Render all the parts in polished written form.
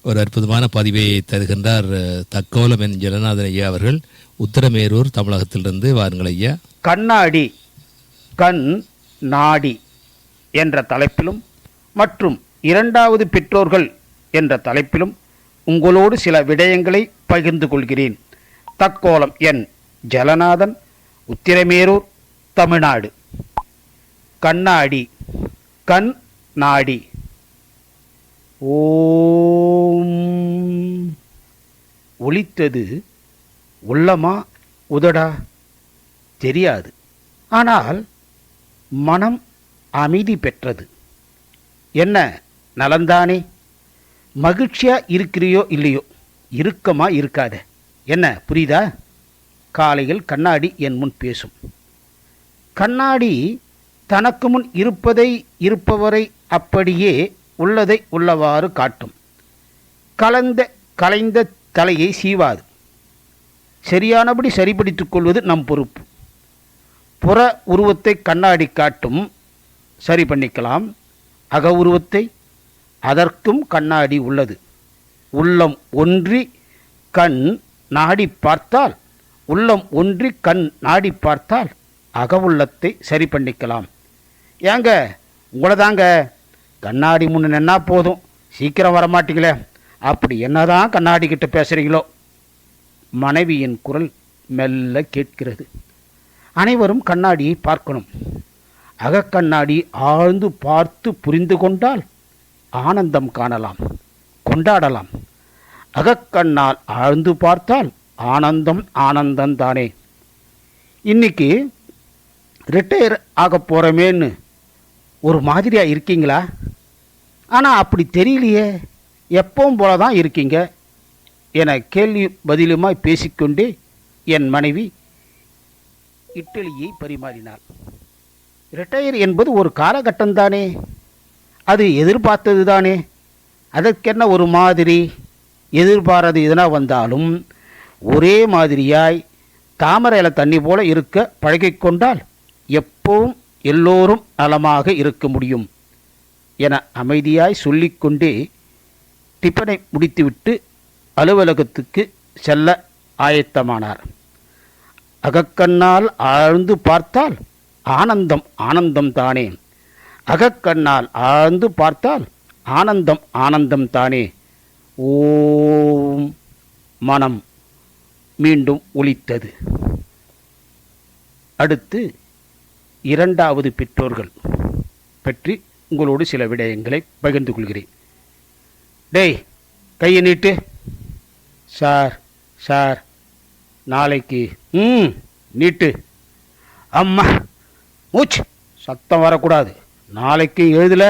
ஒரு அற்புதமான பதிவை தருகின்றார் தக்கோலம் என் ஜெகநாதன் ஐயா அவர்கள், உத்தரமேரூர், தமிழகத்திலிருந்து. வாருங்கள் ஐயா. கண்ணாடி, கண் நாடி என்ற தலைப்பிலும் மற்றும் இரண்டாவது பெற்றோர்கள் என்ற தலைப்பிலும் உங்களோடு சில விடயங்களை பகிர்ந்து கொள்கிறேன். தக்கோலம் என் ஜெகநாதன், உத்திரமேரூர், தமிழ்நாடு. கண்ணாடி, கண் நாடி. ஓம். ஒலித்தது உள்ளமா உதடா தெரியாது, ஆனால் மனம் அமைதி பெற்றது. என்ன நலந்தானே? மகிழ்ச்சியா இருக்கிறியோ இல்லையோ? இருக்கமா இருக்காத? என்ன புரியுதா? காலையில் கண்ணாடி என் முன் பேசும். கண்ணாடி தனக்கு முன் இருப்பதை இருப்பவரை அப்படியே உள்ளதை உள்ளவாறு காட்டும். கலைந்த தலையை சீவாது. சரியானபடி சரிபடுத்திக் கொள்வது நம் பொறுப்பு. புற உருவத்தை கண்ணாடி காட்டும், சரி பண்ணிக்கலாம். அக உருவத்தை, அதற்கும் கண்ணாடி உள்ளது. உள்ளம் ஒன்றி கண் நாடி பார்த்தால், உள்ளம் ஒன்றி கண் நாடி பார்த்தால் அக உள்ளத்தை சரி பண்ணிக்கலாம். ஏங்க உங்களை தாங்க கண்ணாடி முன்னு நின்னா போதும், சீக்கிரம் வரமாட்டீங்களே, அப்படி என்னதான் கண்ணாடி கிட்ட பேசுகிறீங்களோ? மனைவியின் குரல் மெல்ல கேட்கிறது. அனைவரும் கண்ணாடியை பார்க்கணும். அகக்கண்ணாடி ஆழ்ந்து பார்த்து புரிந்து கொண்டால் ஆனந்தம் காணலாம், கொண்டாடலாம். அகக்கண்ணால் ஆழ்ந்து பார்த்தால் ஆனந்தம் ஆனந்தம்தானே. இன்னைக்கு ரிட்டையர் ஆக போகிறோமேன்னு ஒரு மாதிரியாக இருக்கீங்களா? ஆனால் அப்படி தெரியலையே, எப்பவும் போல தான் இருக்கீங்க என கேள்வி பதிலுமாய் பேசிக்கொண்டே என் மனைவி இட்லியை பரிமாறினாள். ரிட்டையர் என்பது ஒரு காலகட்டம்தானே, அது எதிர்பார்த்தது தானே. அதற்கென்ன ஒரு மாதிரி? எதிர்பாராது எதனா வந்தாலும் ஒரே மாதிரியாய் தாமரையில் தண்ணி போல இருக்க பழகிக்கொண்டால் எப்பவும் எல்லோரும் நலமாக இருக்க முடியும் என அமைதியாய் சொல்லிக்கொண்டே டிஃபனை முடித்துவிட்டு அலுவலகத்துக்கு செல்ல ஆயத்தமானார். அகக்கண்ணால் ஆழ்ந்து பார்த்தால் ஆனந்தம் ஆனந்தம் தானே. அகக்கண்ணால் ஆழ்ந்து பார்த்தால் ஆனந்தம் ஆனந்தம் தானே. ஓம். மனம் மீண்டும் ஒலித்தது. அடுத்து இரண்டாவது பெற்றோர்கள் பற்றி உங்களோடு சில விடயங்களை பகிர்ந்து கொள்கிறேன். டேய், கையை நீட்டு. சார் சார் நாளைக்கு. நீட்டு. அம்மா மூச்சு, சத்தம் வரக்கூடாது. நாளைக்கு எழுதல.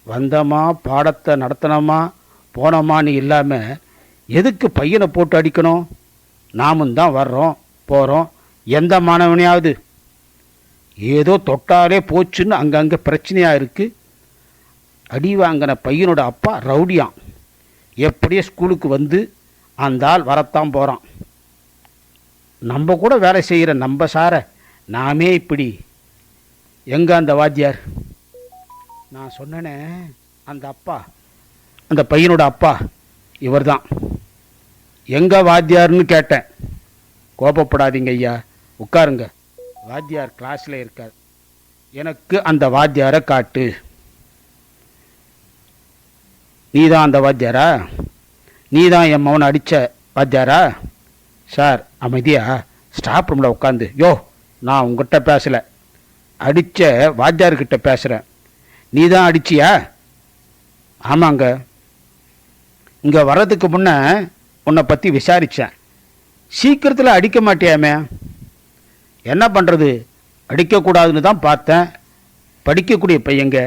வந்தோமா, பாடத்தை நடத்தினோமா, போனோமான்னு இல்லாமல் எதுக்கு பையனை போட்டு அடிக்கணும்? நாமும் தான் வர்றோம் போகிறோம். எந்த மாணவனையாவது ஏதோ தொட்டாலே போச்சுன்னு அங்கங்கே பிரச்சனையாக இருக்குது. அடி வாங்கின பையனோட அப்பா ரவுடியான். எப்படியே ஸ்கூலுக்கு வந்து அந்த ஆள் வரத்தான் போகிறான். நம்ம கூட வேலை செய்கிற நம்ம சாரை நாமே இப்படி. எங்கே அந்த வாத்தியார்? நான் சொன்னேனே, அந்த அப்பா, அந்த பையனோட அப்பா இவர் தான். எங்கே வாத்தியார்னு கேட்டேன். கோபப்படாதீங்க ஐயா, உட்காருங்க. வாத்தியார் கிளாஸில் இருக்கார். எனக்கு அந்த வாத்தியாரை காட்டு. நீ தான் அந்த வாத்தியாரா? நீ தான் என் மகனை அடித்த வாத்தியாரா? சார் அமைதியா ஸ்டாஃப் ரூமில் உட்காந்து. யோ, நான் உங்ககிட்ட பேசலை, அடித்த வாத்தியார்கிட்ட பேசுகிறேன். நீ தான் அடிச்சியா? ஆமாங்க. இங்கே வர்றதுக்கு முன்னே உன்னை பற்றி விசாரித்தேன். சீக்கிரத்தில் அடிக்க மாட்டியாமே. என்ன பண்ணுறது, அடிக்கக்கூடாதுன்னு தான் பார்த்தேன். படிக்கக்கூடிய பையங்க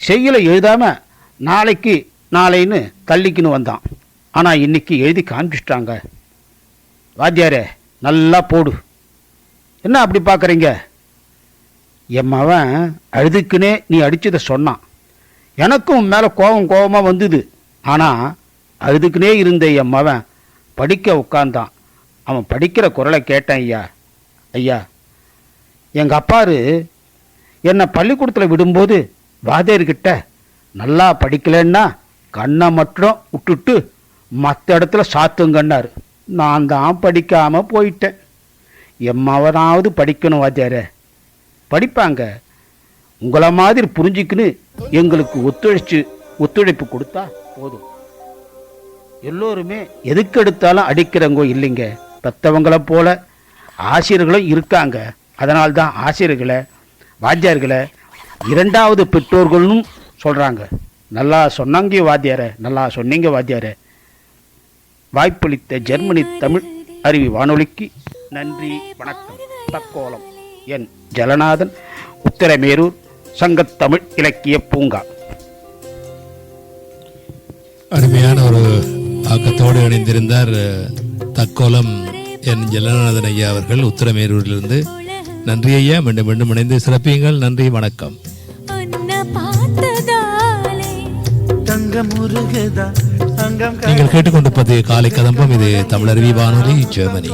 செய்யலை எழுதாமல் நாளைக்கு நாளைன்னு தள்ளிக்கின்னு வந்தான். ஆனால் இன்றைக்கி எழுதி காமிச்சிட்டாங்க. வாத்தியாரே நல்லா போடு. என்ன அப்படி பார்க்குறீங்க? என் மவன் அழுதுக்குன்னே நீ அடித்ததை சொன்னான். எனக்கும் மேலே கோபமாக வந்தது. ஆனால் அழுதுக்குனே இருந்த என் மவன் படிக்க உட்கார்ந்தான். அவன் படிக்கிற குரலை கேட்டேன். ஐயா ஐயா, எங்கள் அப்பாரு என்னை பள்ளிக்கூடத்தில் விடும்போது வாத்தியார்கிட்ட நல்லா படிக்கலைன்னா கண்ணை மட்டும் விட்டுட்டு மற்ற இடத்துல சாத்துங்கன்னாரு. நான் தான் படிக்காமல் போயிட்டேன். எம்மாவனாவது படிக்கணும் வாத்தியாரே. படிப்பாங்க. உங்களை மாதிரி புரிஞ்சுக்கின்னு எங்களுக்கு ஒத்துழைப்பு கொடுத்தா போதும். எல்லோருமே எதுக்கு எடுத்தாலும் அடிக்கிறவங்க இல்லைங்க. பெற்றவங்களை போல ஆசிரியர்களும் இருக்காங்க. அதனால்தான் ஆசிரியர்களை வாத்தியார்களை இரண்டாவது பெற்றோர்கள்னு சொல்கிறாங்க. நல்லா சொன்னாங்க வாத்தியாரே, நல்லா சொன்னீங்க வாத்தியாரே. வாய்ப்பளித்த ஜெர்மனி தமிழ் அறிவி வானொலிக்கு நன்றி, வணக்கம். தக்கோலம் என் ஜலநாதன், உத்திரமேரூர், சங்கத்தமிழ் இலக்கிய பூங்கா. அருமையான ஒரு ஆக்கத்தோடு இணைந்திருந்தார் தக்கோலம் என் ஜலநாதன் ஐயா அவர்கள் உத்திரமேரூரிலிருந்து. நன்றி ஐயா, மீண்டும் மீண்டும் இணைந்து சிறப்பியுங்கள். நன்றி, வணக்கம். நீங்கள் கேட்டுக்கொண்டிருப்பது காலை கதம்பம். இது தமிழருவி வானொலி, ஜெர்மனி.